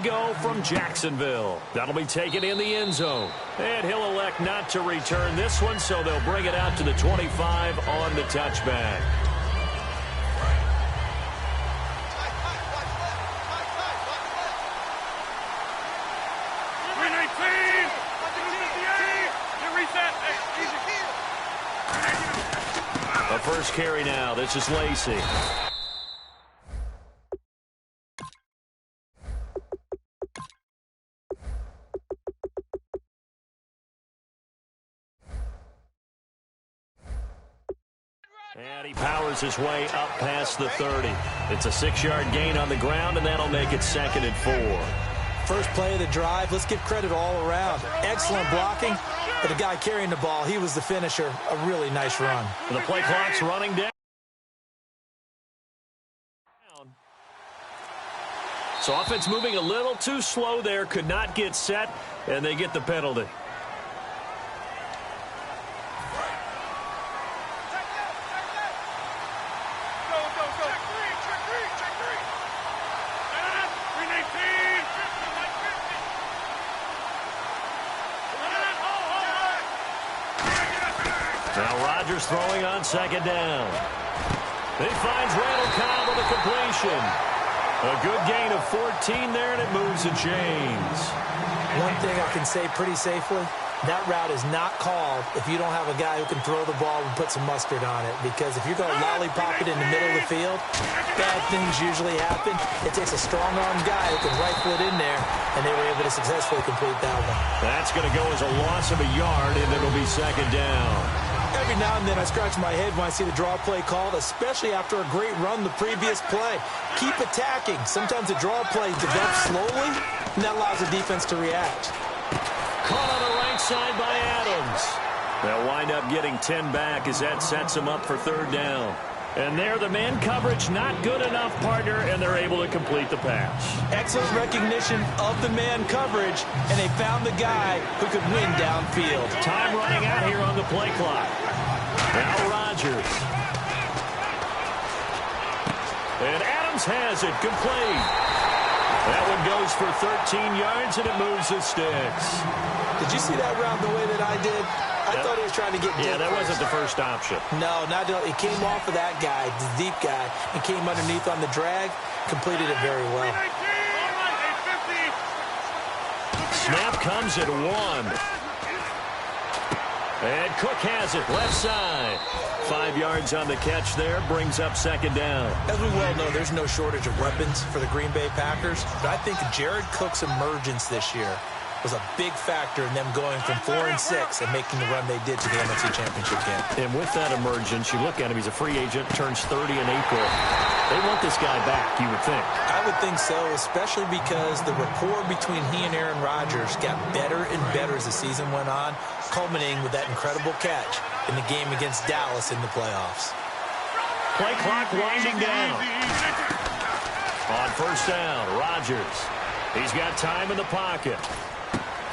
go from Jacksonville. That'll be taken in the end zone. And he'll elect not to return this one, so they'll bring it out to the 25 on the touchback. A first carry now. This is Lacey. And he powers his way up past the 30. It's a 6-yard gain on the ground, and that'll make it 2nd and 4. First play of the drive, let's give credit all around. Excellent blocking, but the guy carrying the ball, he was the finisher. A really nice run. The play clock's running down. So offense moving a little too slow there, could not get set, and they get the penalty. Now Rodgers throwing on 2nd down. He finds Randall Cobb with a completion. A good gain of 14 there, and it moves the chains. One thing I can say pretty safely, that route is not called if you don't have a guy who can throw the ball and put some mustard on it. Because if you're going to lollipop it in the middle of the field, bad things usually happen. It takes a strong-armed guy who can rifle it in there, and they were able to successfully complete that one. That's going to go as a loss of a yard, and it'll be 2nd down. Every now and then I scratch my head when I see the draw play called, especially after a great run the previous play. Keep attacking. Sometimes the draw play develops slowly, and that allows the defense to react. Caught on the right side by Adams. They'll wind up getting 10 back as that sets them up for 3rd down. And there, the man coverage not good enough, partner, and they're able to complete the pass. Excellent recognition of the man coverage, and they found the guy who could win downfield. Time running out here on the play clock. Now Rodgers. And Adams has it complete. That one goes for 13 yards, and it moves the sticks. Did you see that route the way that I did? I thought he was trying to get deep. Yeah, that wasn't the first option. No, not at all. It came off of that guy, the deep guy, and came underneath on the drag, completed it very well. Snap comes at 1. And Cook has it, left side. 5 yards on the catch there, brings up 2nd down. As we well know, there's no shortage of weapons for the Green Bay Packers, but I think Jared Cook's emergence this year was a big factor in them going from 4-6 and making the run they did to the NFC Championship game. And with that emergence, you look at him, he's a free agent, turns 30 in April. They want this guy back, you would think. I would think so, especially because the rapport between he and Aaron Rodgers got better and better as the season went on, culminating with that incredible catch in the game against Dallas in the playoffs. Play clock winding down. On 1st down, Rodgers. He's got time in the pocket.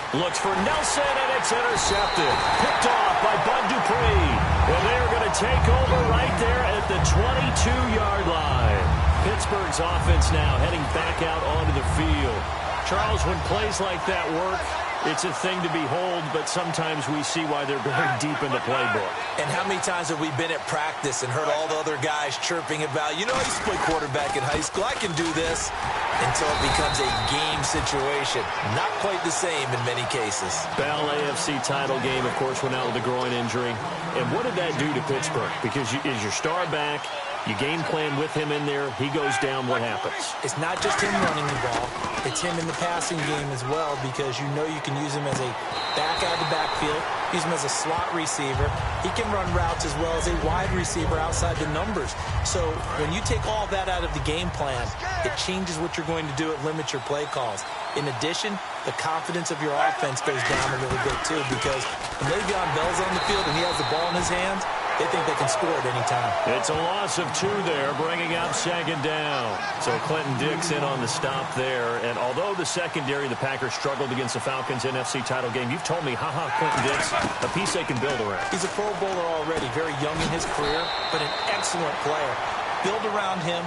Looks for Nelson, and it's intercepted. Picked off by Bud Dupree. And they're going to take over right there at the 22-yard line. Pittsburgh's offense now heading back out onto the field. Charles, when plays like that work, it's a thing to behold, but sometimes we see why they're very deep in the playbook. And how many times have we been at practice and heard all the other guys chirping about, you know, I used to play quarterback in high school, I can do this, until it becomes a game situation. Not quite the same in many cases. Bell AFC title game, of course, went out with a groin injury. And what did that do to Pittsburgh? Because is your star back, you game plan with him in there, he goes down, what happens? It's not just him running the ball. It's him in the passing game as well, because you know you can use him as a back out of the backfield, use him as a slot receiver. He can run routes as well as a wide receiver outside the numbers. So when you take all that out of the game plan, it changes what you're going to do. It limits your play calls. In addition, the confidence of your offense goes down a little bit too, because when Le'Veon Bell's on the field and he has the ball in his hands, they think they can score at any time. It's a loss of 2 there, bringing up 2nd down. So Clinton Dix in on the stop there. And although the secondary, the Packers struggled against the Falcons NFC title game, you've told me, Clinton Dix, a piece they can build around. He's a Pro Bowler already, very young in his career, but an excellent player. Build around him,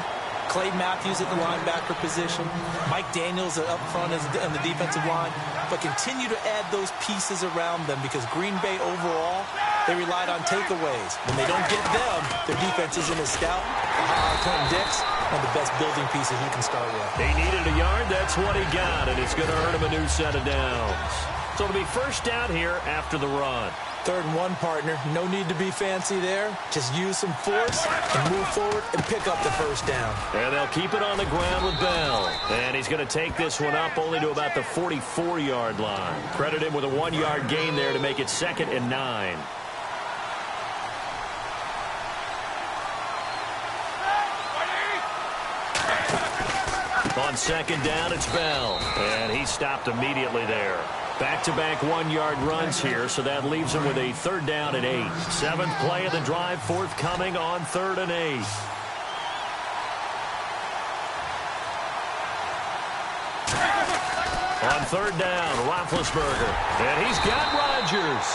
Clay Matthews at the linebacker position. Mike Daniels up front on the defensive line. But continue to add those pieces around them because Green Bay overall, they relied on takeaways. When they don't get them, their defense isn't as stout. Clinton Dix, one of the best building pieces you can start with. He needed a yard. That's what he got, and it's going to earn him a new set of downs. So it'll be first down here after the run. 3rd and 1, partner. No need to be fancy there. Just use some force and move forward and pick up the first down. And they'll keep it on the ground with Bell. And he's going to take this one up only to about the 44-yard line. Credit him with a 1-yard gain there to make it 2nd and 9. On 2nd down, it's Bell. And he stopped immediately there. Back-to-back 1-yard runs here, so that leaves him with a 3rd down and 8. 7th play of the drive, forthcoming on 3rd and 8. On 3rd down, Roethlisberger. And he's got Rodgers.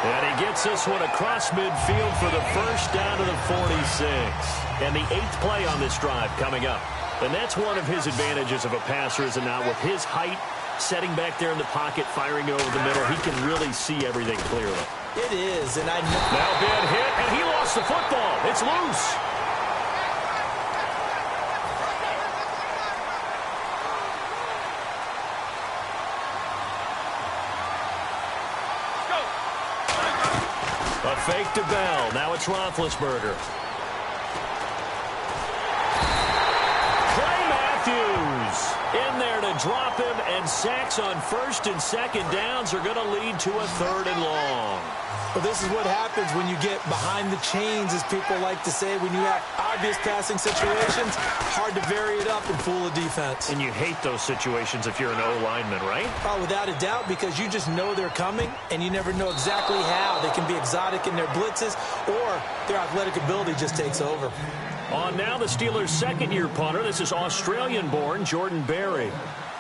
And he gets this one across midfield for the first down to the 46. And the 8th play on this drive coming up. And that's one of his advantages of a passer, is it not? With his height, setting back there in the pocket, firing over the middle, he can really see everything clearly. It is, and I know. Now bad hit, and he lost the football. It's loose. A fake to Bell. Now it's Roethlisberger. In there to drop him, and sacks on 1st and 2nd downs are going to lead to a 3rd and long. Well, this is what happens when you get behind the chains, as people like to say. When you have obvious passing situations, hard to vary it up and fool a defense. And you hate those situations if you're an O-lineman, right? Oh, without a doubt, because you just know they're coming, and you never know exactly how. They can be exotic in their blitzes, or their athletic ability just takes over. On now, the Steelers' 2nd-year punter. This is Australian-born Jordan Berry.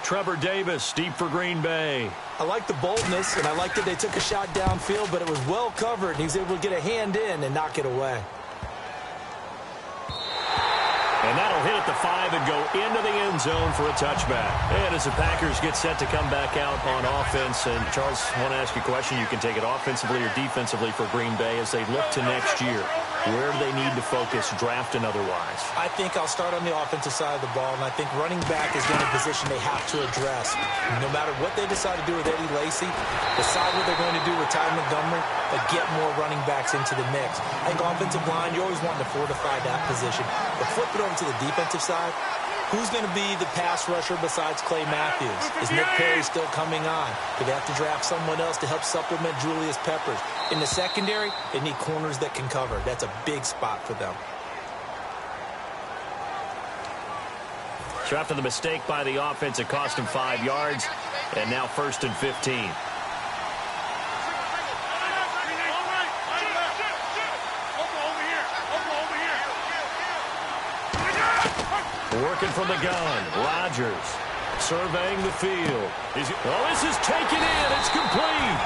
Trevor Davis, deep for Green Bay. I like the boldness, and I like that they took a shot downfield, but it was well covered. He was able to get a hand in and knock it away. And that'll hit at the 5 and go into the end zone for a touchback. And as the Packers get set to come back out on offense, and Charles, I want to ask you a question. You can take it offensively or defensively for Green Bay as they look to next year. Where do they need to focus, draft and otherwise? I think I'll start on the offensive side of the ball, and I think running back is going to be a position they have to address. No matter what they decide to do with Eddie Lacy, decide what they're going to do with Ty Montgomery, but get more running backs into the mix. I think offensive line, you always want to fortify that position. But flip it over to the defensive side. Who's going to be the pass rusher besides Clay Matthews? Is Nick Perry still coming on? Do they have to draft someone else to help supplement Julius Peppers? In the secondary, they need corners that can cover. That's a big spot for them. So after the mistake by the offense, it cost him 5 yards, and now 1st and 15. Working from the gun, Rodgers surveying the field. This is taken in. It's complete.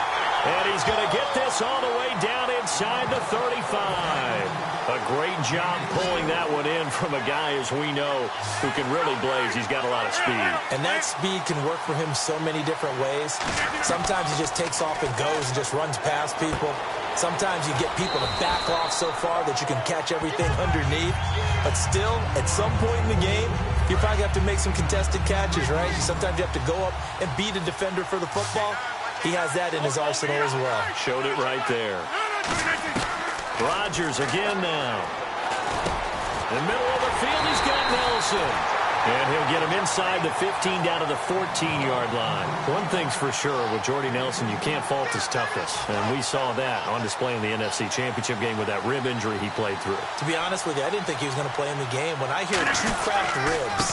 And he's going to get this all the way down inside the 35. A great job pulling that one in from a guy, as we know, who can really blaze. He's got a lot of speed. And that speed can work for him so many different ways. Sometimes he just takes off and goes and just runs past people. Sometimes you get people to back off so far that you can catch everything underneath. But still, at some point in the game, you probably have to make some contested catches, right? Sometimes you have to go up and beat a defender for the football. He has that in his arsenal as well. Showed it right there. Rodgers again now. In the middle of the field, he's got Nelson. And he'll get him inside the 15 down to the 14-yard line. One thing's for sure with Jordy Nelson, you can't fault his toughness. And we saw that on display in the NFC Championship game with that rib injury he played through. To be honest with you, I didn't think he was going to play in the game. When I hear 2 cracked ribs,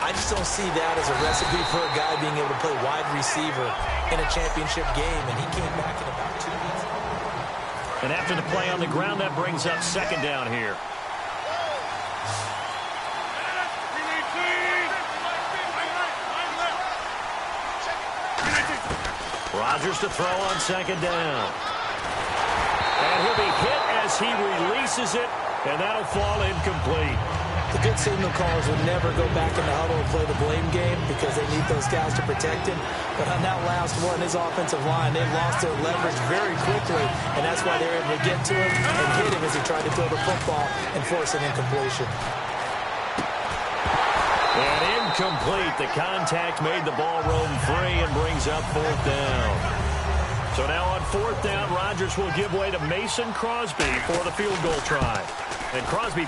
I just don't see that as a recipe for a guy being able to play wide receiver in a championship game. And he came back in about 2 weeks. And after the play on the ground, that brings up 2nd down here. Rodgers to throw on 2nd down. And he'll be hit as he releases it, and that'll fall incomplete. The good signal callers would never go back in the huddle and play the blame game because they need those guys to protect him. But on that last one, his offensive line, they lost their leverage very quickly, and that's why they were able to get to him and hit him as he tried to throw the football and force an incompletion. And incomplete. The contact made the ball roam free and brings up fourth down. So now on fourth down, Rodgers will give way to Mason Crosby for the field goal try. And Crosby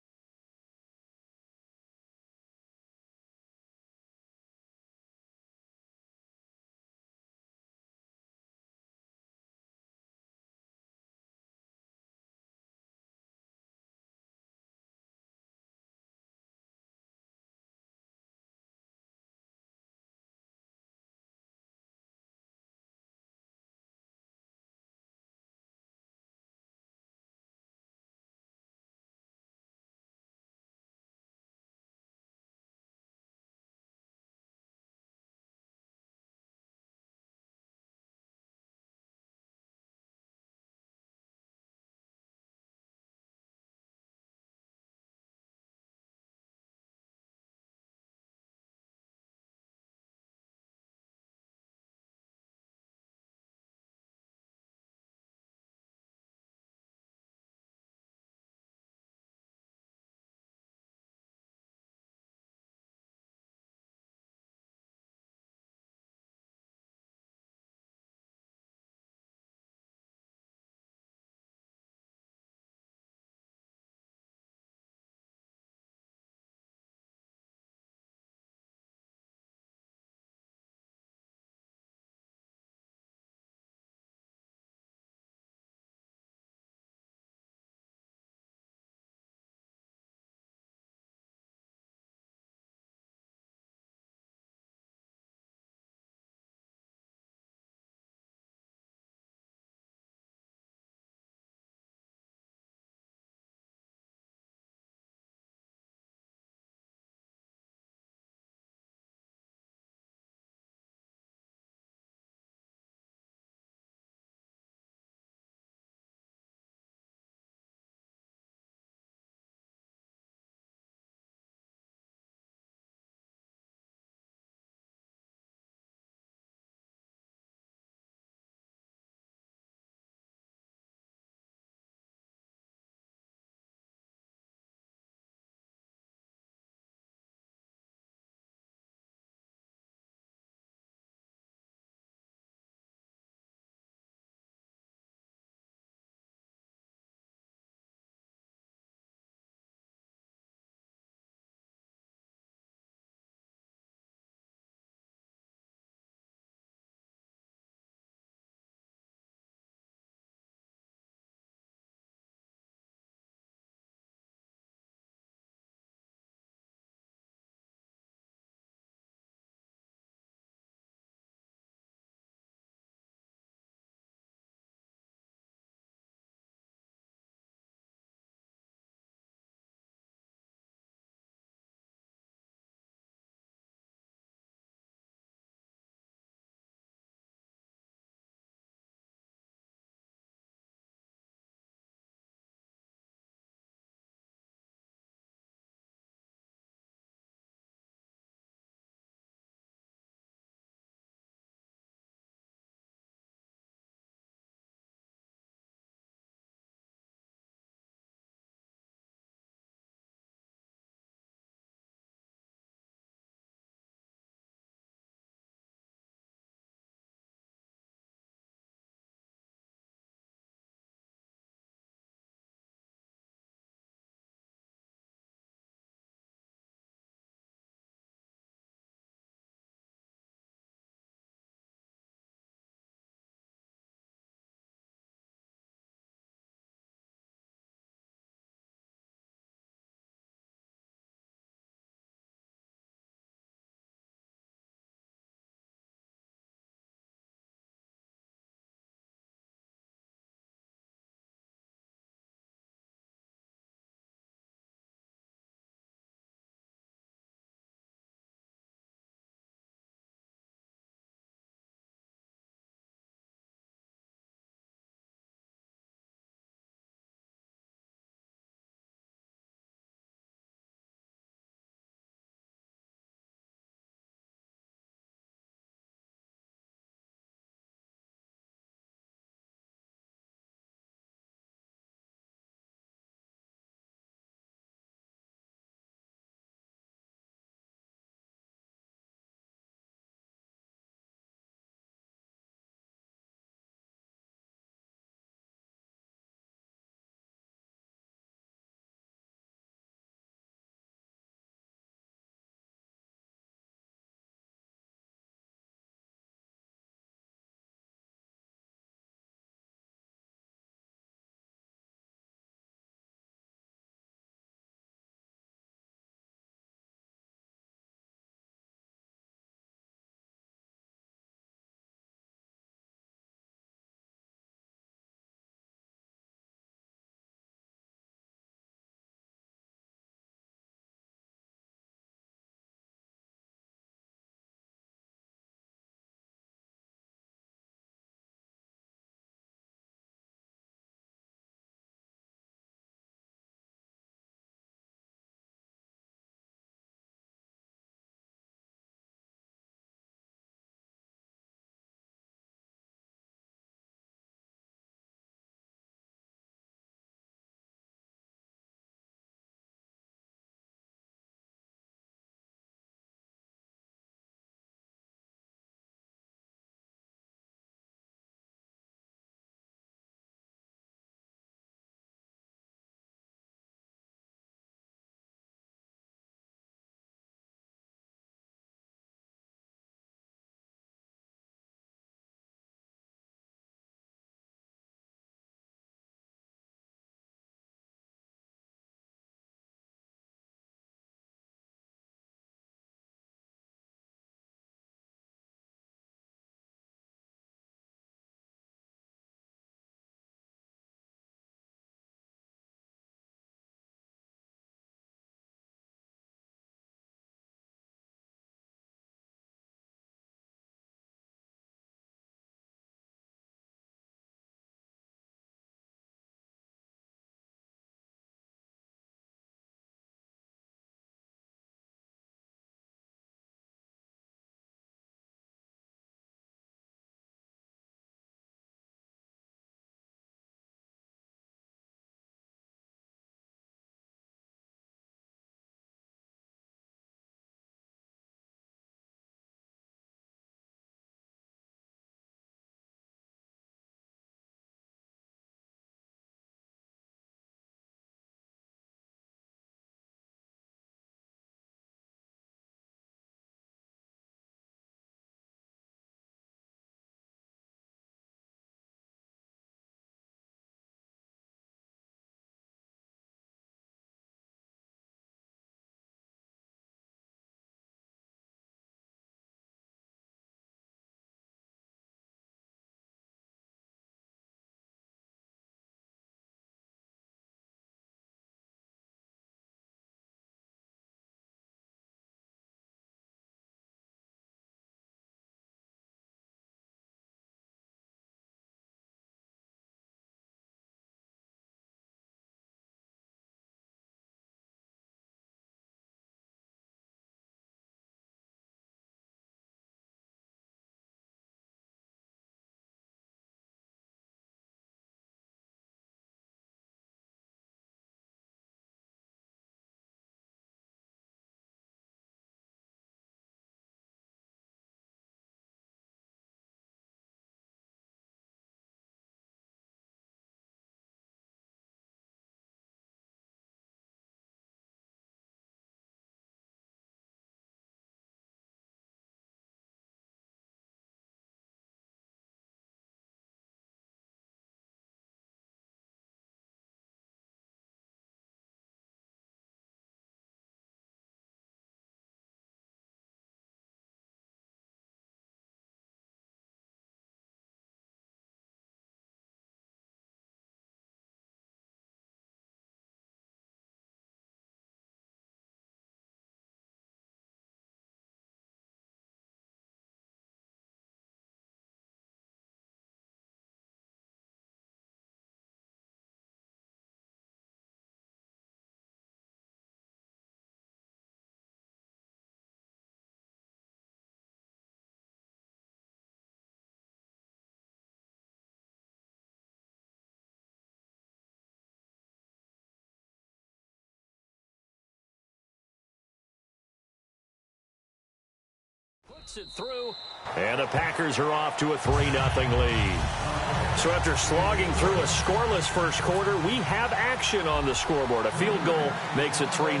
Gets it through. And the Packers are off to a 3-0 lead. So after slogging through a scoreless first quarter, we have action on the scoreboard. A field goal makes it 3-0.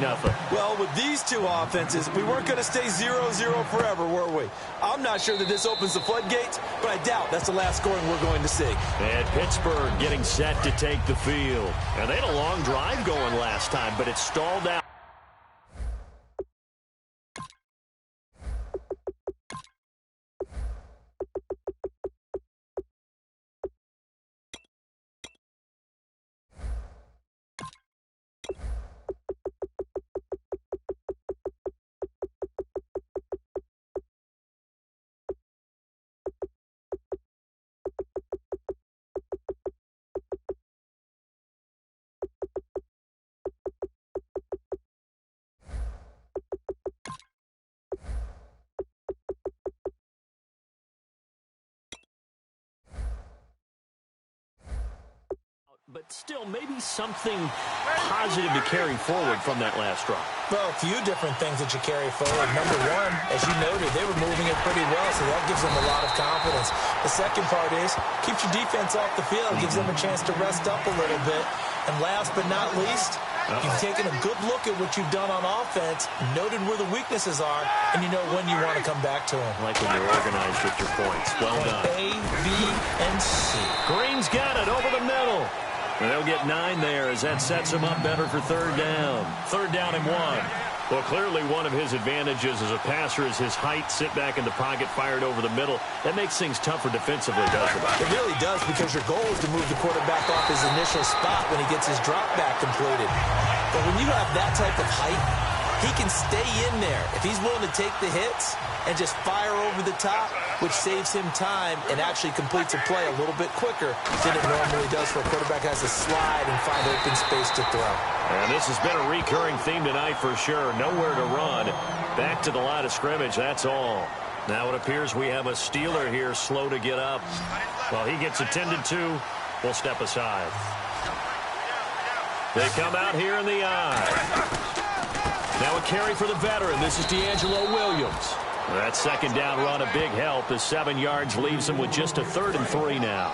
Well, with these two offenses, we weren't going to stay 0-0 forever, were we? I'm not sure that this opens the floodgates, but I doubt that's the last scoring we're going to see. And Pittsburgh getting set to take the field. And they had a long drive going last time, but it stalled out. But still, maybe something positive to carry forward from that last drive. Well, a few different things that you carry forward. Number one, as you noted, they were moving it pretty well, so that gives them a lot of confidence. The second part is, keeps your defense off the field, gives them a chance to rest up a little bit. And last but not least, you've taken a good look at what you've done on offense, noted where the weaknesses are, and you know when you want to come back to them. Like when you're organized with your points. Well done. A, B, and C. Green's got it over the middle. And they'll get 9 there as that sets him up better for third down. Third down and 1. Well, clearly one of his advantages as a passer is his height, sit back in the pocket, fired over the middle. That makes things tougher defensively, doesn't it? It really does, because your goal is to move the quarterback off his initial spot when he gets his drop back completed. But when you have that type of height, he can stay in there if he's willing to take the hits and just fire over the top, which saves him time and actually completes a play a little bit quicker than it normally does for a quarterback has to slide and find open space to throw. And this has been a recurring theme tonight for sure. Nowhere to run. Back to the line of scrimmage, that's all. Now it appears we have a Steeler here slow to get up. Well, he gets attended to. We'll step aside. They come out here in the eye. Now a carry for the veteran. This is D'Angelo Williams. That second down run a big help as 7 yards leaves him with just a 3rd and 3 now.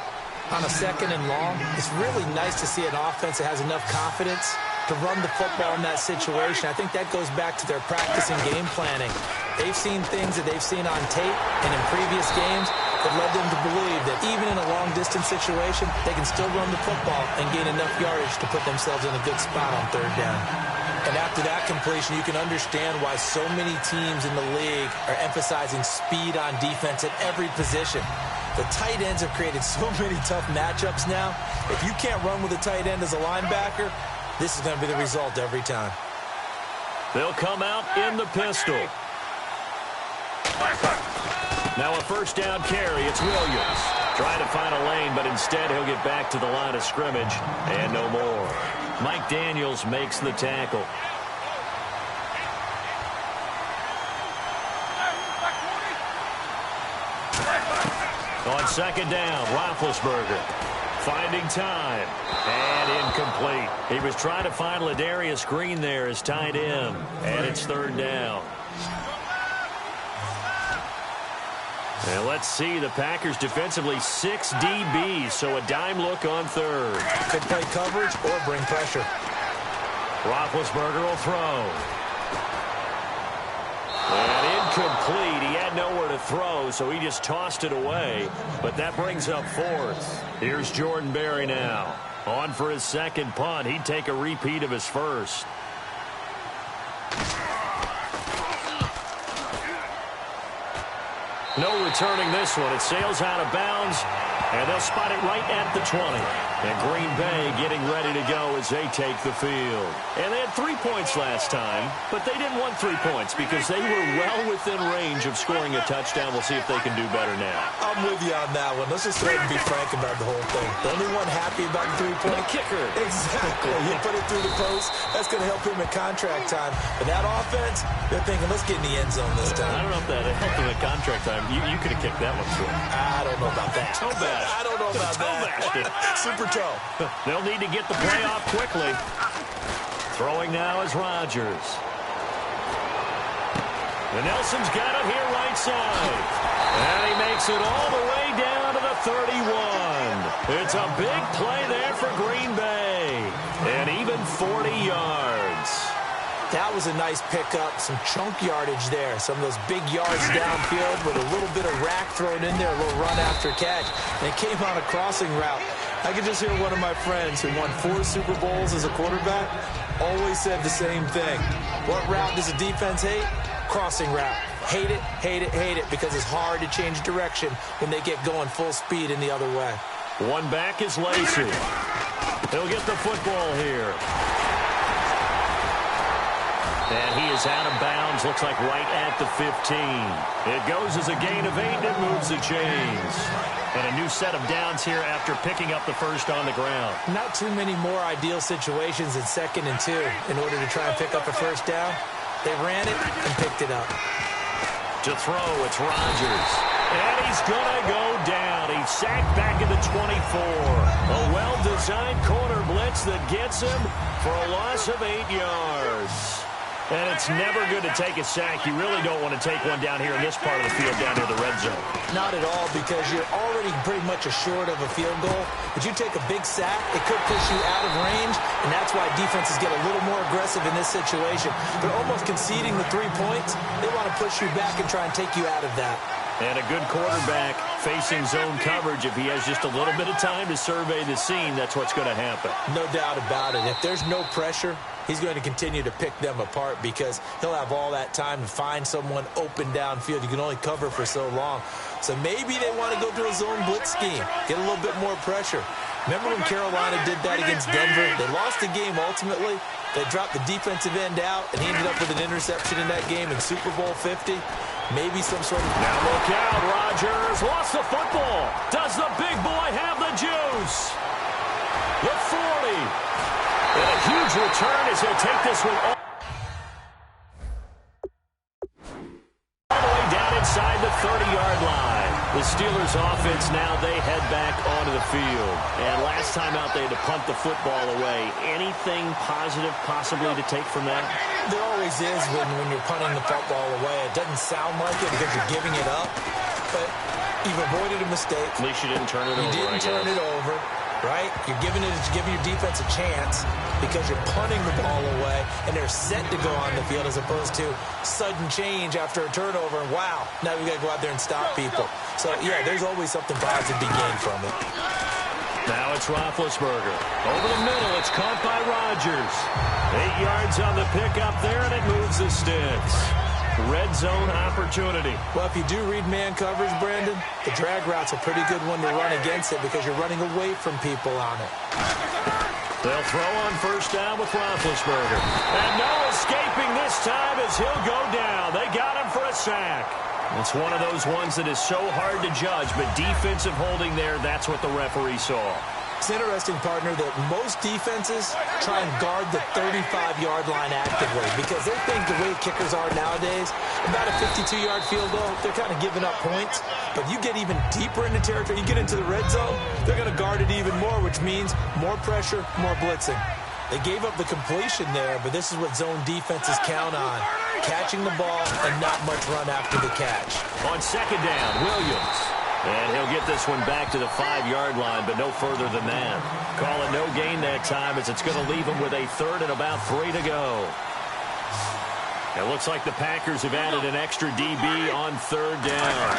On a 2nd and long, it's really nice to see an offense that has enough confidence to run the football in that situation. I think that goes back to their practice and game planning. They've seen things that they've seen on tape and in previous games that led them to believe that even in a long-distance situation, they can still run the football and gain enough yardage to put themselves in a good spot on 3rd down. And after that completion, you can understand why so many teams in the league are emphasizing speed on defense at every position. The tight ends have created so many tough matchups now. If you can't run with a tight end as a linebacker, this is going to be the result every time. They'll come out in the pistol. Now a first down carry. It's Williams. Trying to find a lane, but instead he'll get back to the line of scrimmage and no more. Mike Daniels makes the tackle. On second down, Roethlisberger finding time and incomplete. He was trying to find Ladarius Green there as tight end, and it's 3rd down. And let's see, the Packers defensively 6 DBs, so a dime look on 3rd. Could play coverage or bring pressure. Roethlisberger will throw. And incomplete. He had nowhere to throw, so he just tossed it away. But that brings up 4th. Here's Jordan Berry now. On for his 2nd punt. He'd take a repeat of his 1st. No returning this one. It sails out of bounds, and they'll spot it right at the 20. And Green Bay getting ready to go as they take the field. And they had 3 points last time, but they didn't want 3 points because they were well within range of scoring a touchdown. We'll see if they can do better now. I'm with you on that one. Let's just go ahead and be frank about the whole thing. The only one happy about the 3-point kicker. Exactly. You put it through the post. That's going to help him at contract time. But that offense, they're thinking, let's get in the end zone this time. I don't know if that helped him at contract time. You could have kicked that one through. I don't know about that. Toe bash. I don't know about that. Super toe. They'll need to get the play off quickly. Throwing now is Rodgers. And Nelson's got it here right side. And he makes it all the way down to the 31. It's a big play there for Green Bay. And even 40 yards. That was a nice pickup, some chunk yardage there. Some of those big yards downfield with a little bit of rack thrown in there, a little run after catch. And it came on a crossing route. I could just hear one of my friends who won 4 Super Bowls as a quarterback always said the same thing. What route does a defense hate? Crossing route. Hate it, hate it, hate it, because it's hard to change direction when they get going full speed in the other way. One back is Lacey. He'll get the football here. And he is out of bounds, looks like right at the 15. It goes as a gain of 8, and it moves the chains. And a new set of downs here after picking up the first on the ground. Not too many more ideal situations in 2nd and 2 in order to try and pick up a first down. They ran it and picked it up. To throw, it's Rodgers. And he's going to go down. He's sacked back at the 24. A well-designed corner blitz that gets him for a loss of 8 yards. And it's never good to take a sack. You really don't want to take one down here in this part of the field, down near the red zone. Not at all, because you're already pretty much assured of a field goal. But you take a big sack, it could push you out of range, and that's why defenses get a little more aggressive in this situation. They're almost conceding the 3 points. They want to push you back and try and take you out of that. And a good quarterback facing zone coverage. If he has just a little bit of time to survey the scene, that's what's going to happen. No doubt about it. If there's no pressure, he's going to continue to pick them apart because he'll have all that time to find someone open downfield. You can only cover for so long. So maybe they want to go to a zone blitz scheme, get a little bit more pressure. Remember when Carolina did that against Denver? They lost the game ultimately. They dropped the defensive end out, and he ended up with an interception in that game in Super Bowl 50. Maybe some sort of... Now look out, Rodgers lost the football. Does the big boy have the juice? The 40. And a huge return as he'll take this one all the way down inside the 30-yard line. The Steelers offense now, they head back onto the field. And last time out, they had to punt the football away. Anything positive possibly to take from that? There always is when you're punting the football away. It doesn't sound like it because you're giving it up, but you've avoided a mistake. At least you didn't turn it over. You didn't turn it over, right? You're giving your defense a chance because you're punting the ball away, and they're set to go on the field as opposed to sudden change after a turnover. And wow, now we got to go out there and stop people. So, yeah, there's always something positive to be gained from it. Now it's Roethlisberger. Over the middle, it's caught by Rodgers. 8 yards on the pickup there, and it moves the sticks. Red zone opportunity. Well, if you do read man coverage, Brandon, the drag route's a pretty good one to run against it because you're running away from people on it. They'll throw on first down with Roethlisberger. And no escaping this time as he'll go down. They got him for a sack. It's one of those ones that is so hard to judge, but defensive holding there, that's what the referee saw. It's interesting, partner, that most defenses try and guard the 35-yard line actively because they think the way kickers are nowadays, about a 52-yard field goal, they're kind of giving up points. But you get even deeper into territory, you get into the red zone, they're going to guard it even more, which means more pressure, more blitzing. They gave up the completion there, but this is what zone defenses count on. Catching the ball and not much run after the catch. On second down, Williams. And he'll get this one back to the 5-yard line, but no further than that. Call it no gain that time as it's going to leave him with a third and about 3 to go. It looks like the Packers have added an extra DB on third down.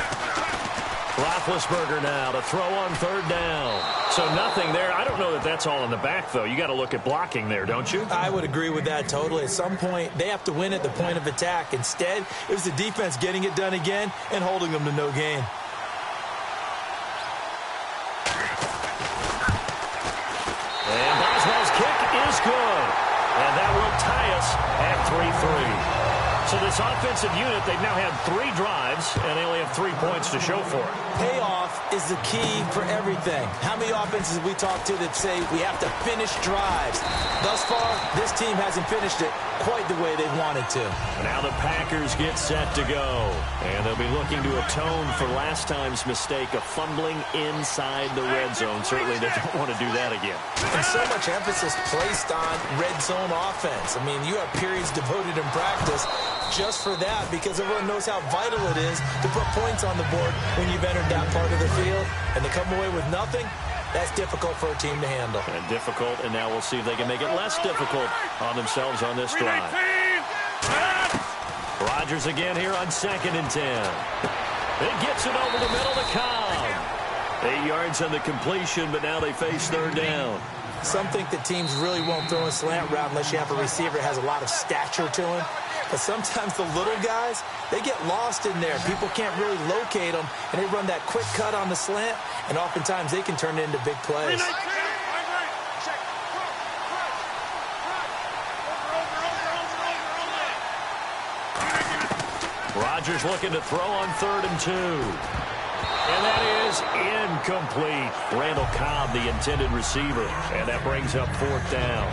Roethlisberger now to throw on third down. So nothing there. I don't know that that's all in the back, though. You got to look at blocking there, don't you? I would agree with that totally. At some point, they have to win at the point of attack. Instead, it was the defense getting it done again and holding them to no gain. And Boswell's kick is good. And that will tie us at 3-3. So this offensive unit, they've now had 3 drives, and they only have 3 points to show for it. Payoff is the key for everything. How many offenses have we talked to that say we have to finish drives? Thus far, this team hasn't finished it quite the way they wanted to. Now the Packers get set to go. And they'll be looking to atone for last time's mistake of fumbling inside the red zone. Certainly they don't want to do that again. And so much emphasis placed on red zone offense. I mean, you have periods devoted in practice just for that, because everyone knows how vital it is to put points on the board when you've entered that part of the field. And to come away with nothing, that's difficult for a team to handle. And difficult, and now we'll see if they can make it less difficult on themselves on this drive. Rodgers again here on 2nd and 10. It gets it over the middle to Cobb. 8 yards on the completion, but now they face 3rd down. Some think that teams really won't throw a slant route unless you have a receiver that has a lot of stature to him. But sometimes the little guys, they get lost in there. People can't really locate them, and they run that quick cut on the slant, and oftentimes they can turn it into big plays. Rodgers looking to throw on 3rd and 2. And that is incomplete. Randall Cobb, the intended receiver. And that brings up 4th down.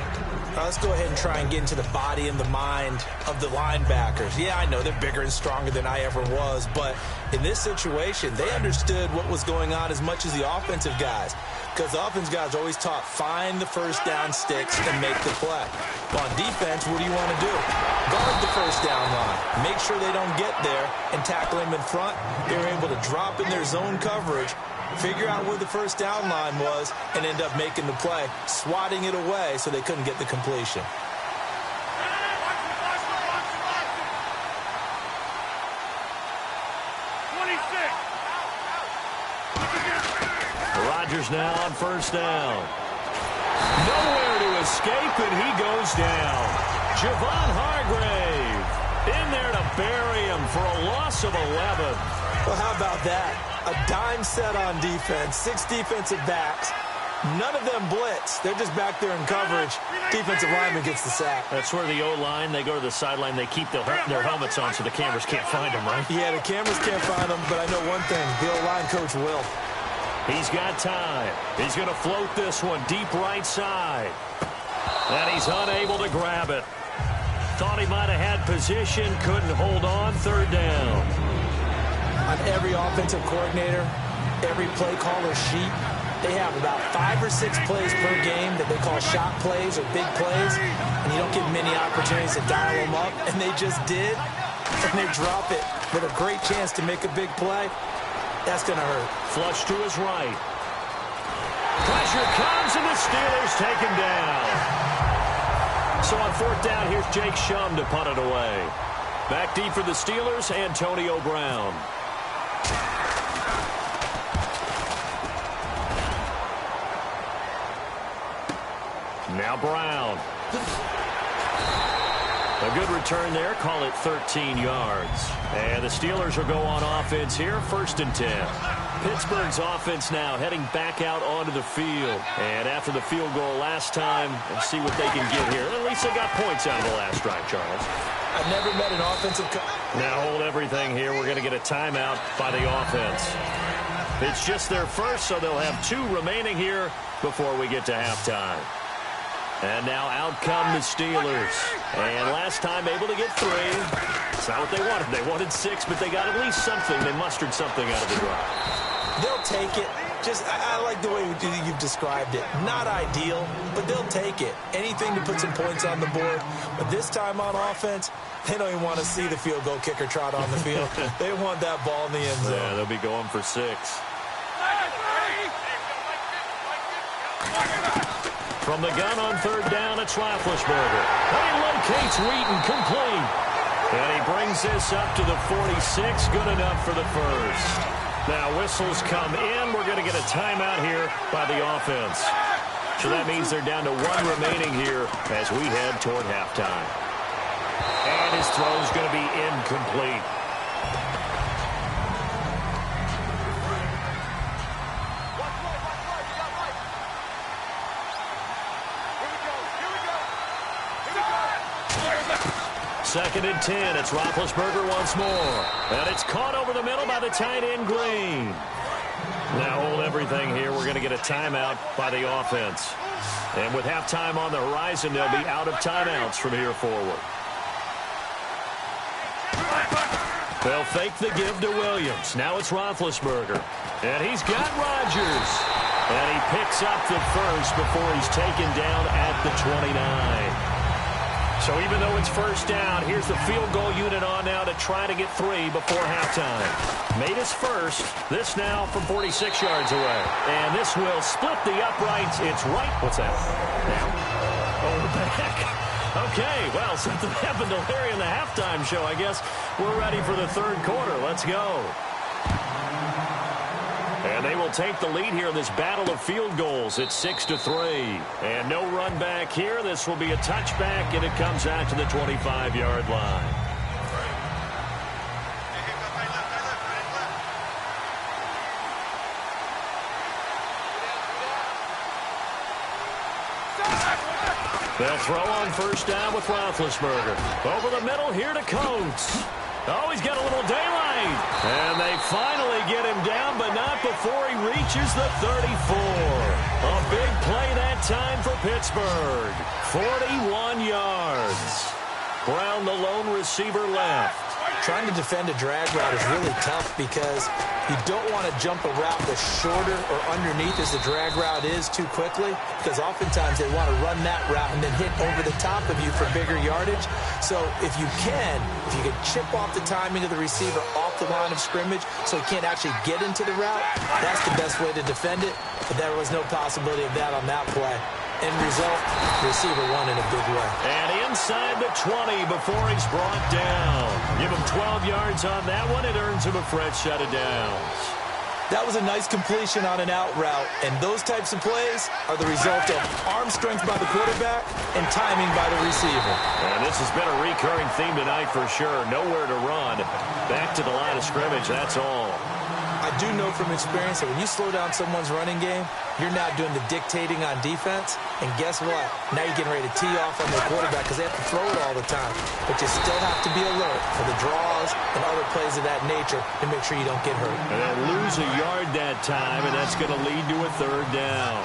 Let's go ahead and try and get into the body and the mind of the linebackers. Yeah, I know they're bigger and stronger than I ever was, but in this situation, they understood what was going on as much as the offensive guys, because the offensive guys always taught, find the first down sticks and make the play. But on defense, what do you want to do? Guard the first down line. Make sure they don't get there and tackle him in front. They were able to drop in their zone coverage, figure out where the first down line was, and end up making the play, swatting it away so they couldn't get the completion. Rodgers now on 1st down. Nowhere to escape, and he goes down. Javon Hargrave in there to bury him for a loss of 11. Well, how about that? A dime set on defense, 6 defensive backs. None of them blitz. They're just back there in coverage. Defensive lineman gets the sack. That's where the O-line, they go to the sideline, they keep their helmets on so the cameras can't find them, right? Yeah, the cameras can't find them, but I know one thing. The O-line coach will. He's got time. He's going to float this one deep right side. And he's unable to grab it. Thought he might have had position, couldn't hold on, 3rd down. On every offensive coordinator, every play caller sheet, they have about 5 or 6 plays per game that they call shot plays or big plays, and you don't give many opportunities to dial them up, and they just did, and they drop it with a great chance to make a big play. That's going to hurt. Flush to his right. Pressure comes, and the Steelers take him down. So on 4th down, here's Jake Shum to punt it away. Back deep for the Steelers, Antonio Brown. Now Brown. A good return there. Call it 13 yards. And the Steelers will go on offense here. 1st and 10. Pittsburgh's offense now heading back out onto the field. And after the field goal last time, let's see what they can get here. At least they got points out of the last drive, Charles. I've never met an offensive... Now hold everything here. We're going to get a timeout by the offense. It's just their first, so they'll have 2 remaining here before we get to halftime. And now out come the Steelers. And last time able to get 3. It's not what they wanted. They wanted 6, but they got at least something. They mustered something out of the drive. They'll take it. I like the way you've described it. Not ideal, but they'll take it. Anything to put some points on the board. But this time on offense, they don't even want to see the field goal kicker trot on the field. They want that ball in the end zone. Yeah, they'll be going for 6. From the gun on 3rd down, it's Roethlisberger. And he locates Wheaton, complete. And he brings this up to the 46, good enough for the first. Now whistles come in. We're going to get a timeout here by the offense. So that means they're down to 1 remaining here as we head toward halftime. And his throw is going to be incomplete. Second and 10. It's Roethlisberger once more. And it's caught over the middle by the tight end, Green. Now hold everything here. We're going to get a timeout by the offense. And with halftime on the horizon, they'll be out of timeouts from here forward. They'll fake the give to Williams. Now it's Roethlisberger. And he's got Rodgers. And he picks up the first before he's taken down at the 29. So even though it's first down, here's the field goal unit on now to try to get 3 before halftime. Made his first. This now from 46 yards away. And this will split the uprights. It's right. What's that? Now. Oh, back. Okay, well, something happened to Larry in the halftime show. I guess we're ready for the third quarter. Let's go. And they will take the lead here in this battle of field goals. It's 6-3. And no run back here. This will be a touchback, and it comes out to the 25-yard line. They'll throw on first down with Roethlisberger. Over the middle here to Coates. Oh, he's got a little daylight. And they finally get him down, but not before he reaches the 34. A big play that time for Pittsburgh. 41 yards. Brown, the lone receiver, left. Trying to defend a drag route is really tough because you don't want to jump a route that's shorter or underneath as the drag route is too quickly, because oftentimes they want to run that route and then hit over the top of you for bigger yardage. So if you can chip off the timing of the receiver off the line of scrimmage so he can't actually get into the route, that's the best way to defend it. But there was no possibility of that on that play. End result, receiver won in a big way. And inside the 20 before he's brought down. Give him 12 yards on that one. It earns him a fresh set of downs. That was a nice completion on an out route, and those types of plays are the result of arm strength by the quarterback and timing by the receiver. And this has been a recurring theme tonight for sure. Nowhere to run. Back to the line of scrimmage, that's all. I do know from experience that when you slow down someone's running game, you're now doing the dictating on defense. And guess what? Now you're getting ready to tee off on the quarterback because they have to throw it all the time. But you still have to be alert for the draws and other plays of that nature to make sure you don't get hurt. And they'll lose a yard that time, and that's going to lead to a third down.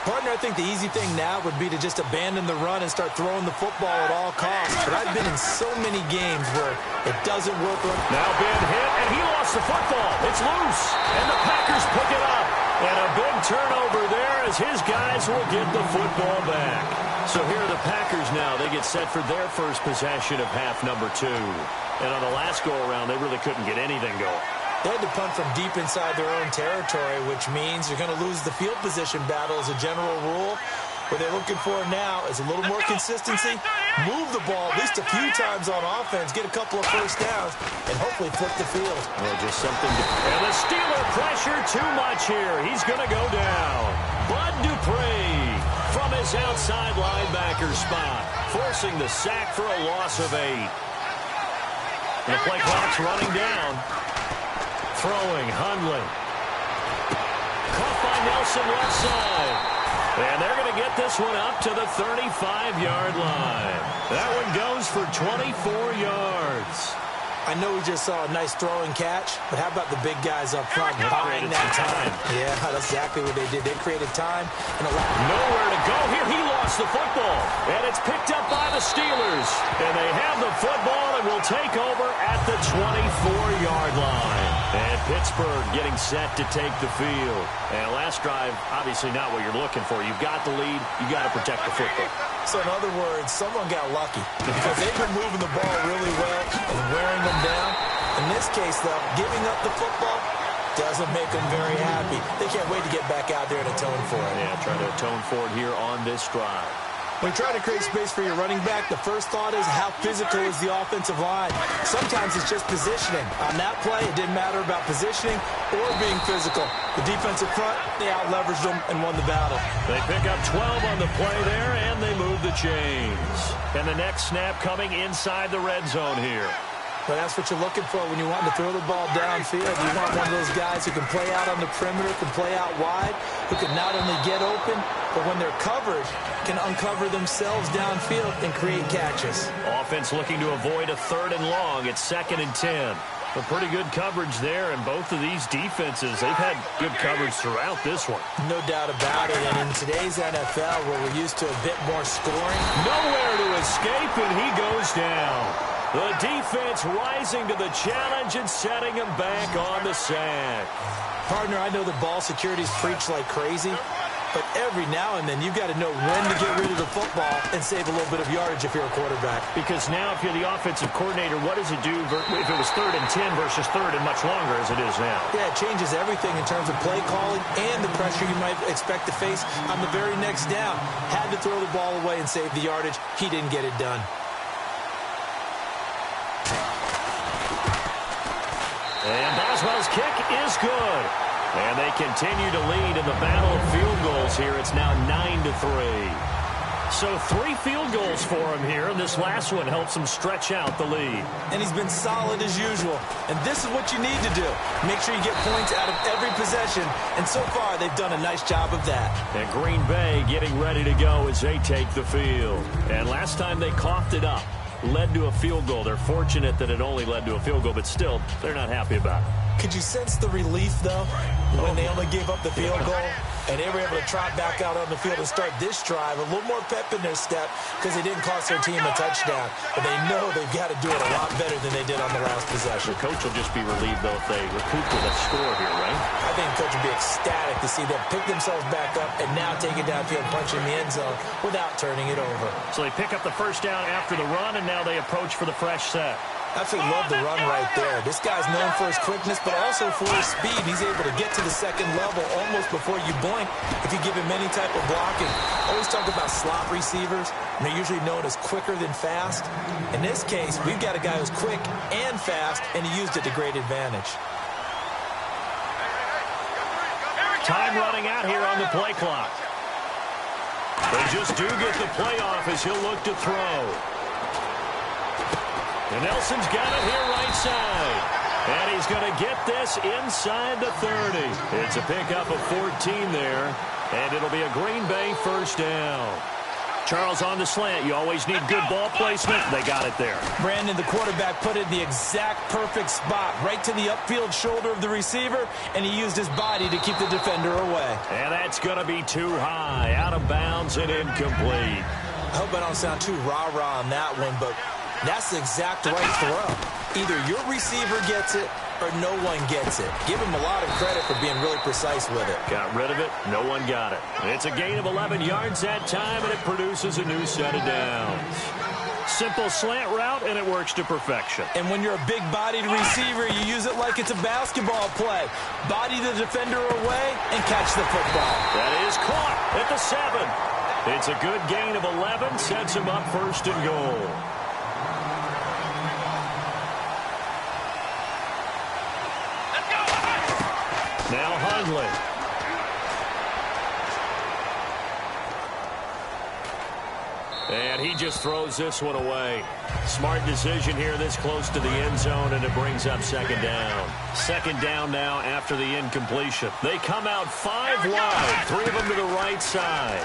Partner, I think the easy thing now would be to just abandon the run and start throwing the football at all costs. But I've been in so many games where it doesn't work. Now Ben hit, and he lost the football. It's loose, and the Packers pick it up. And a big turnover there as his guys will get the football back. So here are the Packers now. They get set for their first possession of half number 2. And on the last go-around, they really couldn't get anything going. They had to punt from deep inside their own territory, which means you're going to lose the field position battle as a general rule. What they're looking for now is a little more consistency, move the ball at least a few times on offense, get a couple of first downs, and hopefully flip the field. Well, just something and the Steeler pressure too much here. He's going to go down. Bud Dupree from his outside linebacker spot, forcing the sack for a loss of 8. And the play clock's running down. Throwing, Hundley. Caught by Nelson left side. And they're going to get this one up to the 35-yard line. That one goes for 24 yards. I know we just saw a nice throw and catch, but how about the big guys up front buying that time? Yeah, that's exactly what they did. They created time and allowed nowhere to go here. He lost the football, and it's picked up by the Steelers. And they have the football and will take over at the 24-yard line. And Pittsburgh getting set to take the field. And last drive, obviously not what you're looking for. You've got the lead. You've got to protect the football. So in other words, someone got lucky because they've been moving the ball really well and wearing them down. In this case, though, giving up the football doesn't make them very happy. They can't wait to get back out there and atone for it. Yeah, trying to atone for it here on this drive. When you try to create space for your running back, the first thought is how physical is the offensive line. Sometimes it's just positioning. On that play, it didn't matter about positioning or being physical. The defensive front, they out-leveraged them and won the battle. They pick up 12 on the play there, and they move the chains. And the next snap coming inside the red zone here. But that's what you're looking for when you want to throw the ball downfield. You want one of those guys who can play out on the perimeter, can play out wide, who can not only get open, but when they're covered, can uncover themselves downfield and create catches. Offense looking to avoid a 3rd and long. It's 2nd and 10. A pretty good coverage there, and both of these defenses, they've had good coverage throughout this one. No doubt about it, and in today's NFL, where we're used to a bit more scoring. Nowhere to escape, and he goes down. The defense rising to the challenge and setting him back on the sack. Partner, I know the ball security's preached like crazy, But every now and then, you've got to know when to get rid of the football and save a little bit of yardage if you're a quarterback. Because now if you're the offensive coordinator, what does it do if it was 3rd and 10 versus 3rd and much longer as it is now? Yeah, it changes everything in terms of play calling and the pressure you might expect to face on the very next down. Had to throw the ball away and save the yardage. He didn't get it done. And Boswell's kick is good. And they continue to lead in the battle of field goals here. It's now 9-3. So 3 field goals for him here, and this last one helps him stretch out the lead. And he's been solid as usual. And this is what you need to do. Make sure you get points out of every possession. And so far, they've done a nice job of that. And Green Bay getting ready to go as they take the field. And last time they coughed it up, led to a field goal. They're fortunate that it only led to a field goal, but still, they're not happy about it. Could you sense the relief, though, when they only gave up the field goal? And they were able to trot back out on the field and start this drive. A little more pep in their step because they didn't cost their team a touchdown. But they know they've got to do it a lot better than they did on the last possession. The coach will just be relieved, though, if they recoup with a score here, right? I think the coach will be ecstatic to see them pick themselves back up and now take it downfield, punch in the end zone without turning it over. So they pick up the first down after the run, and now they approach for the fresh set. Absolutely love the run right there. This guy's known for his quickness, but also for his speed. He's able to get to the second level almost before you blink if you give him any type of blocking. Always talk about slot receivers, and they're usually known as quicker than fast. In this case, we've got a guy who's quick and fast, and he used it to great advantage. Time running out here on the play clock. They just do get the play off as he'll look to throw. And Nelson's got it here right side. And he's going to get this inside the 30. It's a pickup of 14 there. And it'll be a Green Bay first down. Charles, on the slant, you always need good ball placement. They got it there. Brandon, the quarterback, put it in the exact perfect spot, right to the upfield shoulder of the receiver, and he used his body to keep the defender away. And that's going to be too high, out of bounds and incomplete. I hope I don't sound too rah-rah on that one, but that's the exact right throw. Either your receiver gets it or no one gets it. Give him a lot of credit for being really precise with it. Got rid of it. No one got it. It's a gain of 11 yards that time, and it produces a new set of downs. Simple slant route, and it works to perfection. And when you're a big-bodied receiver, you use it like it's a basketball play. Body the defender away and catch the football. That is caught at the 7. It's a good gain of 11, sets him up first and goal. Now Hundley. And he just throws this one away. Smart decision here this close to the end zone, and it brings up second down. Second down now after the incompletion. They come out 5 wide, 3 of them to the right side.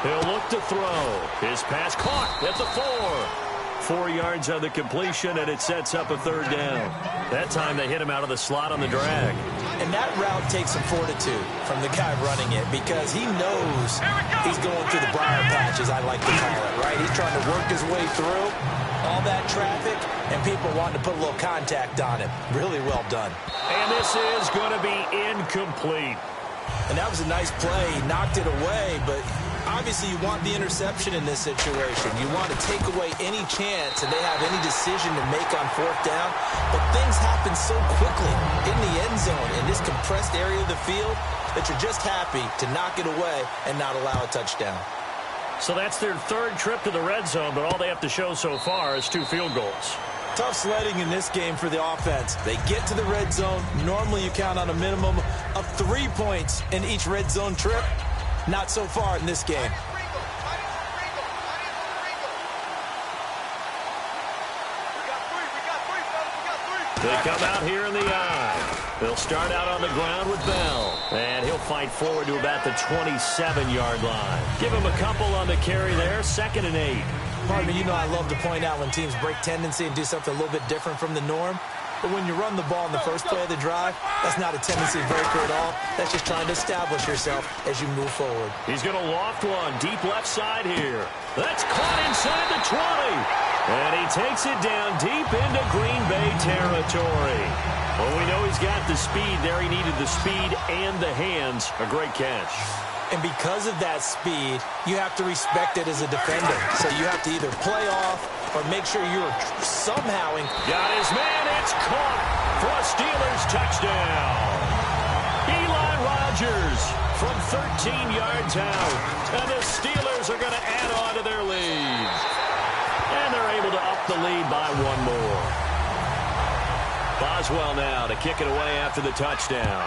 He'll look to throw. His pass caught at the 4. 4 yards on the completion, and it sets up a third down. That time they hit him out of the slot on the drag. And that route takes some fortitude from the guy running it because he knows he's going through the briar patch, as I like to call it, right? He's trying to work his way through all that traffic, and people wanting to put a little contact on him. Really well done. And this is going to be incomplete. And that was a nice play. He knocked it away, but obviously you want the interception in this situation. You want to take away any chance that they have any decision to make on 4th down. But things happen so quickly in the end zone in this compressed area of the field that you're just happy to knock it away and not allow a touchdown. So that's their 3rd trip to the red zone, but all they have to show so far is 2 field goals. Tough sledding in this game for the offense. They get to the red zone. Normally you count on a minimum of 3 points in each red zone trip. Not so far in this game. They come out here in the eye. They'll start out on the ground with Bell. And he'll fight forward to about the 27-yard line. Give him a couple on the carry there. 2nd and 8. Pardon me, you know I love to point out when teams break tendency and do something a little bit different from the norm. But when you run the ball in the first play of the drive, that's not a tendency breaker at all. That's just trying to establish yourself as you move forward. He's going to loft one deep left side here. That's caught inside the 20. And he takes it down deep into Green Bay territory. Well, we know he's got the speed there. He needed the speed and the hands. A great catch. And because of that speed, you have to respect it as a defender. So you have to either play off or make sure you're somehow in. Got his man. It's caught for a Steelers touchdown. Eli Rogers from 13 yards out. And the Steelers are going to add on to their lead. And they're able to up the lead by one more. Boswell now to kick it away after the touchdown.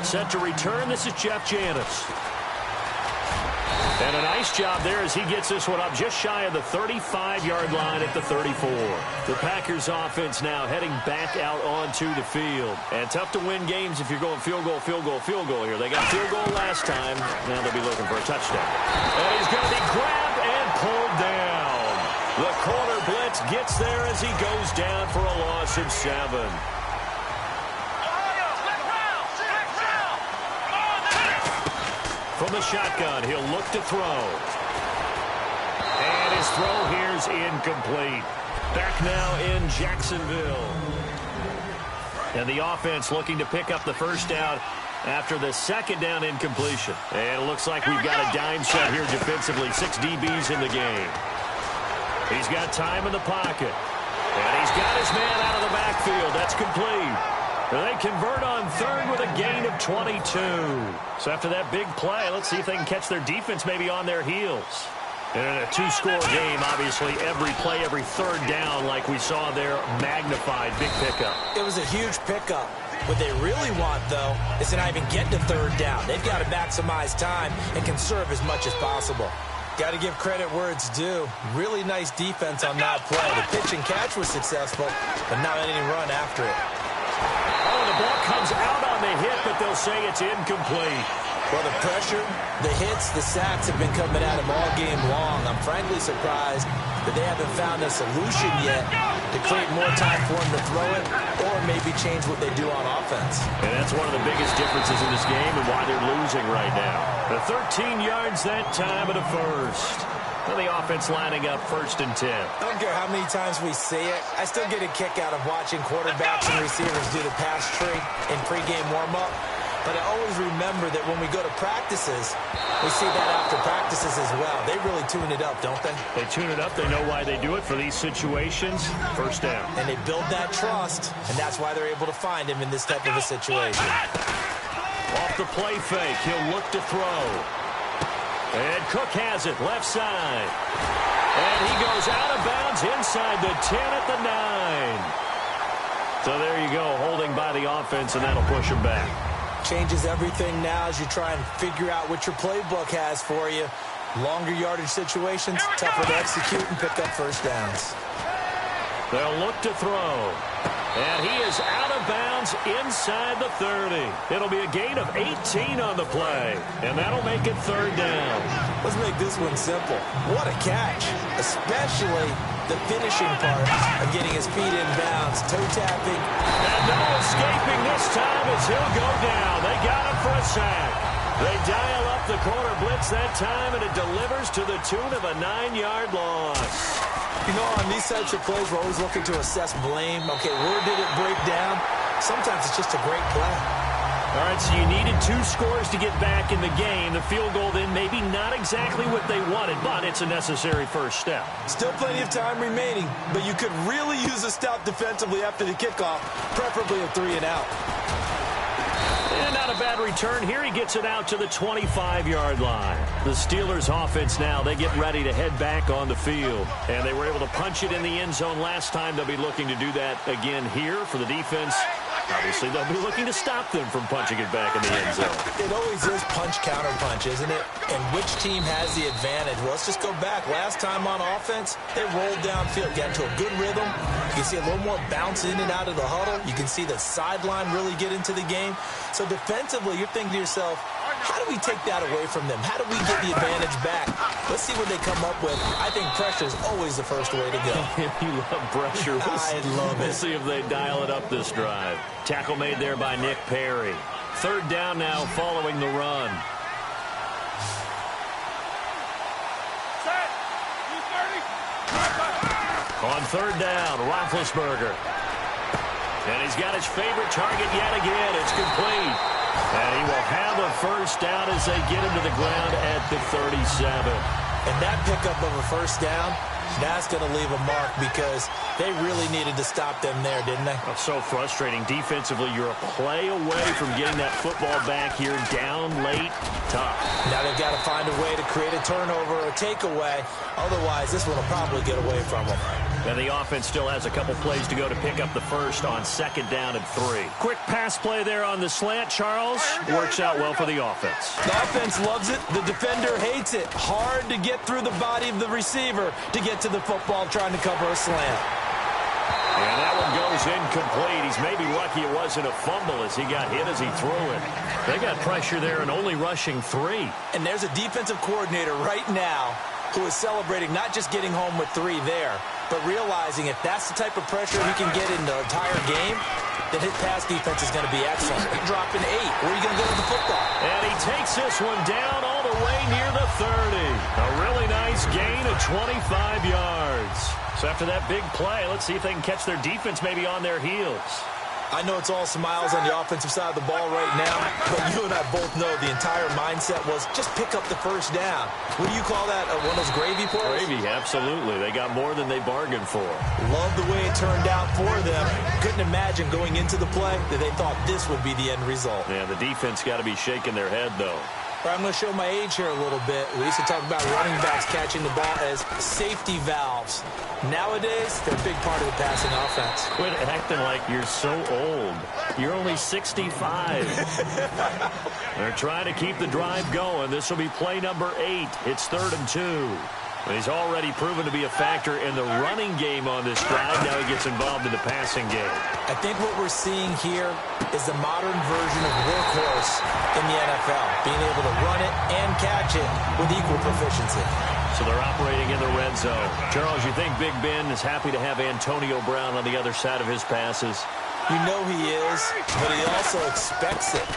Set to return, this is Jeff Janis. And a nice job there as he gets this one up just shy of the 35-yard line at the 34. The Packers offense now heading back out onto the field. And tough to win games if you're going field goal, field goal, field goal here. They got field goal last time. Now they'll be looking for a touchdown. And he's going to be grabbed and pulled down. The corner blitz gets there as he goes down for a loss of 7. From the shotgun, he'll look to throw. And his throw here's incomplete. Back now in Jacksonville. And the offense looking to pick up the first down after the second down incompletion. And it looks like we've got a dime set here defensively. 6 DBs in the game. He's got time in the pocket. And he's got his man out of the backfield. That's complete. They convert on third with a gain of 22. So after that big play, let's see if they can catch their defense maybe on their heels. And in a 2-score game, obviously, every play, every third down, like we saw there, magnified, big pickup. It was a huge pickup. What they really want, though, is to not even get to third down. They've got to maximize time and conserve as much as possible. Got to give credit where it's due. Really nice defense on that play. The pitch and catch was successful, but not any run after it. Oh, the ball comes out on the hit, but they'll say it's incomplete. Well, the pressure, the hits, the sacks have been coming at him all game long. I'm frankly surprised that they haven't found a solution yet to create more time for him to throw it or maybe change what they do on offense. And that's one of the biggest differences in this game and why they're losing right now. The 13 yards that time at a first. And the offense lining up 1st and 10. I don't care how many times we say it. I still get a kick out of watching quarterbacks and receivers do the pass tree in pregame warm-up. But I always remember that when we go to practices, we see that after practices as well. They really tune it up, don't they? They tune it up. They know why they do it for these situations. First down. And they build that trust, and that's why they're able to find him in this type of a situation. Off the play fake, he'll look to throw. And Cook has it, left side. And he goes out of bounds inside the 10 at the 9. So there you go, holding by the offense, and that'll push him back. Changes everything now as you try and figure out what your playbook has for you. Longer yardage situations, tougher to execute and pick up first downs. They'll look to throw. And he is out of bounds inside the 30. It'll be a gain of 18 on the play. And that'll make it 3rd down. Let's make this one simple. What a catch. Especially the finishing part of getting his feet in bounds, toe tapping. And no escaping this time as he'll go down. They got him for a sack. They dial up the corner blitz that time, and it delivers to the tune of a 9-yard loss. You know, on these types of plays, we're always looking to assess blame. Okay, where did it break down? Sometimes it's just a great play. All right, so you needed 2 scores to get back in the game. The field goal then maybe not exactly what they wanted, but it's a necessary first step. Still plenty of time remaining, but you could really use a stop defensively after the kickoff, preferably a 3-and-out. And not a bad return here. He gets it out to the 25-yard line. The Steelers offense now, they get ready to head back on the field. And they were able to punch it in the end zone last time. They'll be looking to do that again here for the defense. Obviously, they'll be looking to stop them from punching it back in the end zone. It always is punch-counter-punch, isn't it? And which team has the advantage? Well, let's just go back. Last time on offense, they rolled downfield, got into a good rhythm. You can see a little more bounce in and out of the huddle. You can see the sideline really get into the game. So defensively, you're thinking to yourself, how do we take that away from them? How do we get the advantage back? Let's see what they come up with. I think pressure is always the first way to go. You love pressure. I love it. We'll see if they dial it up this drive. Tackle made there by Nick Perry. 3rd down now following the run. On 3rd down, Roethlisberger. And he's got his favorite target yet again. It's complete. And he will have a first down as they get him to the ground at the 37. And that pickup of a first down, that's going to leave a mark because they really needed to stop them there, didn't they? That's so frustrating. Defensively, you're a play away from getting that football back here, down late, tough. Now they've got to find a way to create a turnover or takeaway. Otherwise, this one will probably get away from them. And the offense still has a couple plays to go to pick up the first on 2nd down and 3. Quick pass play there on the slant, Charles. Works out well for the offense. The offense loves it. The defender hates it. Hard to get through the body of the receiver to get to the football trying to cover a slant. And that one goes incomplete. He's maybe lucky it wasn't a fumble as he got hit as he threw it. They got pressure there and only rushing 3. And there's a defensive coordinator right now who is celebrating not just getting home with 3 there, but realizing if that's the type of pressure he can get in the entire game, then his pass defense is going to be excellent. You're dropping 8. Where are you going to go with the football? And he takes this one down all the way near the 30. A really nice gain of 25 yards. So after that big play, let's see if they can catch their defense maybe on their heels. I know it's all smiles on the offensive side of the ball right now, but you and I both know the entire mindset was just pick up the first down. What do you call that? One of those gravy plays? Gravy, absolutely. They got more than they bargained for. Love the way it turned out for them. Couldn't imagine going into the play that they thought this would be the end result. Yeah, the defense got to be shaking their head, though. I'm going to show my age here a little bit. We used to talk about running backs catching the ball as safety valves. Nowadays, they're a big part of the passing offense. Quit acting like you're so old. You're only 65. They're trying to keep the drive going. This will be play number 8. It's 3rd and 2. He's already proven to be a factor in the running game on this drive. Now he gets involved in the passing game. I think what we're seeing here is the modern version of workhorse in the NFL, being able to run it and catch it with equal proficiency. So they're operating in the red zone. Charles, you think Big Ben is happy to have Antonio Brown on the other side of his passes? You know he is, but he also expects it.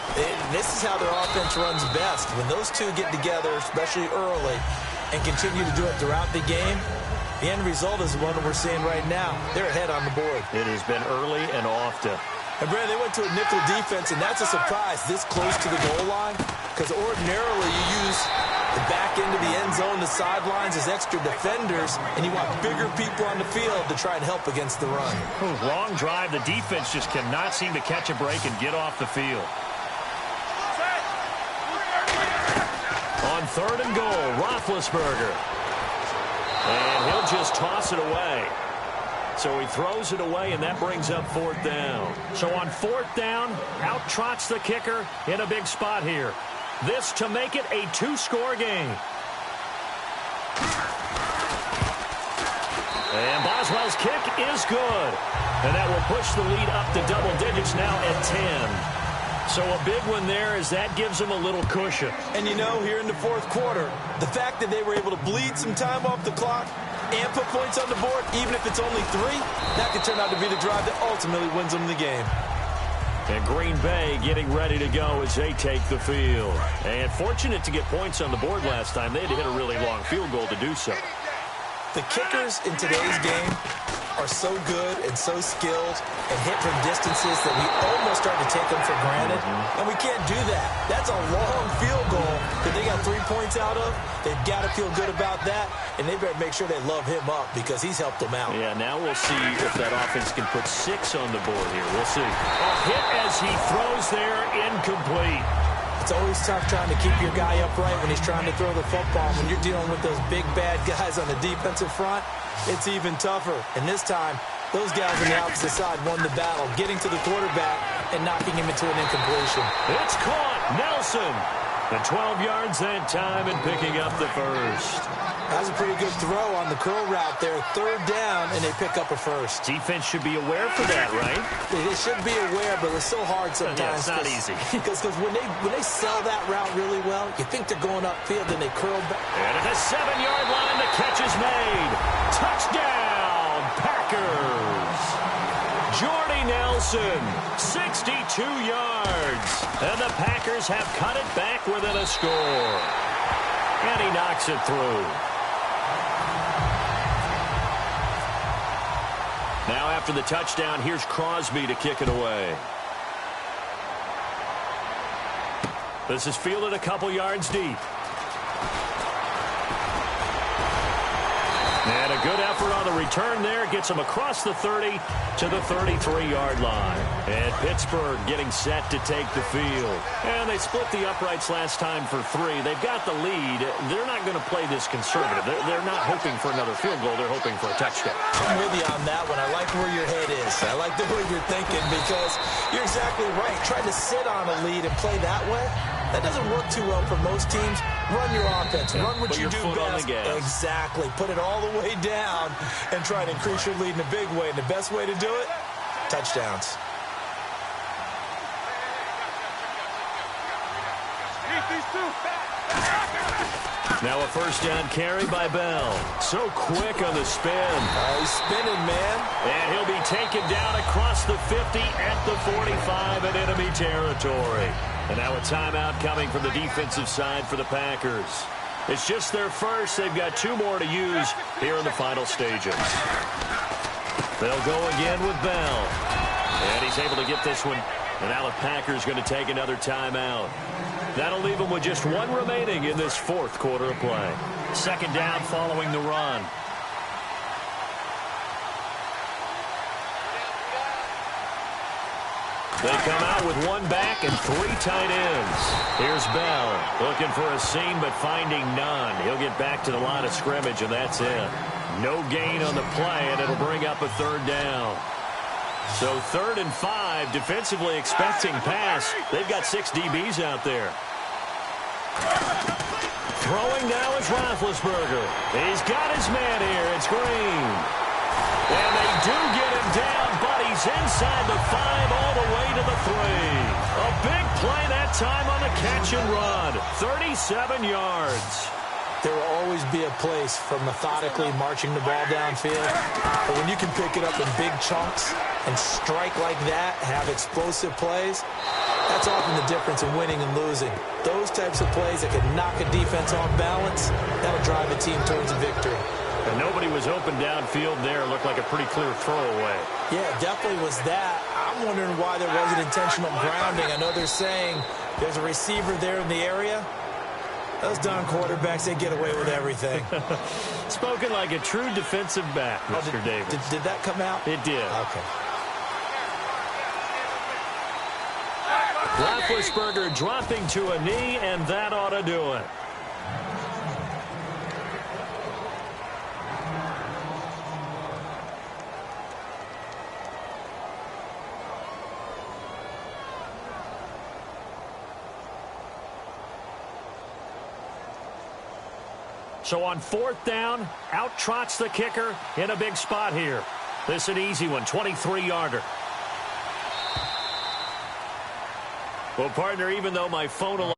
This is how their offense runs best. When those two get together, especially early, and continue to do it throughout the game, the end result is the one that we're seeing right now. They're ahead on the board. It has been early and often. And, Brad, they went to a nickel defense, and that's a surprise this close to the goal line, because ordinarily you use the back end of the end zone, the sidelines as extra defenders, and you want bigger people on the field to try and help against the run. Long drive. The defense just cannot seem to catch a break and get off the field. On 3rd and goal, Roethlisberger. And he'll just toss it away. So he throws it away, and that brings up 4th down. So on 4th down, out trots the kicker in a big spot here. This to make it a 2-score game. And Boswell's kick is good. And that will push the lead up to double digits now at 10. So a big one there as that gives them a little cushion. And you know, here in the 4th quarter, the fact that they were able to bleed some time off the clock and put points on the board, even if it's only 3, that could turn out to be the drive that ultimately wins them the game. And Green Bay getting ready to go as they take the field. And fortunate to get points on the board last time. They had to hit a really long field goal to do so. The kickers in today's game are so good and so skilled and hit from distances that we almost start to take them for granted. And we can't do that. That's a long field goal that they got 3 points out of. They've got to feel good about that, and they better make sure they love him up because he's helped them out. Yeah, now we'll see if that offense can put 6 on the board here. We'll see. A hit as he throws there, incomplete. It's always tough trying to keep your guy upright when he's trying to throw the football. When you're dealing with those big, bad guys on the defensive front, it's even tougher. And this time, those guys on the opposite side won the battle, getting to the quarterback and knocking him into an incompletion. It's caught. Nelson. The 12 yards that time and picking up the first. That was a pretty good throw on the curl route there. 3rd down, and they pick up a first. Defense should be aware for that, right? They should be aware, but it's so hard sometimes. Yeah, it's not easy. Because when they sell that route really well, you think they're going upfield, and they curl back. And at the 7-yard line, the catch is made. Touchdown, Packers. Jordy Nelson, 62 yards. And the Packers have cut it back within a score. And he knocks it through. Now after the touchdown, here's Crosby to kick it away. This is fielded a couple yards deep. And a good effort on the return there. Gets him across the 30 to the 33-yard line. And Pittsburgh getting set to take the field. And they split the uprights last time for 3. They've got the lead. They're not going to play this conservative. They're not hoping for another field goal. They're hoping for a touchdown. I'm with you on that one. I like where your head is. I like the way you're thinking because you're exactly right. Trying to sit on a lead and play that way, that doesn't work too well for most teams. Run your offense. Run what you do best. Exactly. Put it all the way down and try to increase your lead in a big way. And the best way to do it, touchdowns. Now a first down carry by Bell. So quick on the spin. He's spinning, man. And he'll be taken down across the 50 at the 45 in enemy territory. And now a timeout coming from the defensive side for the Packers. It's just their first. They've got 2 more to use here in the final stages. They'll go again with Bell. And he's able to get this one. And now the Packers going to take another timeout. That'll leave them with just 1 remaining in this 4th quarter of play. Second down following the run. They come out with 1 back and 3 tight ends. Here's Bell looking for a seam but finding none. He'll get back to the line of scrimmage, and that's it. No gain on the play, and it'll bring up a 3rd down. So 3rd and 5, defensively expecting pass. They've got 6 DBs out there. Throwing now is Roethlisberger. He's got his man here. It's Green. And they do get him down, but he's inside the 5 all the way to the 3. A big play that time on the catch and run. 37 yards. There will always be a place for methodically marching the ball downfield. But when you can pick it up in big chunks and strike like that, have explosive plays, that's often the difference in winning and losing. Those types of plays that can knock a defense off balance, that'll drive a team towards a victory. And nobody was open downfield there. Looked like a pretty clear throwaway. Yeah, definitely was that. I'm wondering why there wasn't intentional grounding. I know they're saying there's a receiver there in the area. Those darn quarterbacks, they get away with everything. Spoken like a true defensive back, Mr. Davis. Did that come out? It did. Okay. Roethlisberger dropping to a knee, and that ought to do it. So on 4th down, out trots the kicker in a big spot here. This an easy one, 23-yarder. Well, partner, even though my phone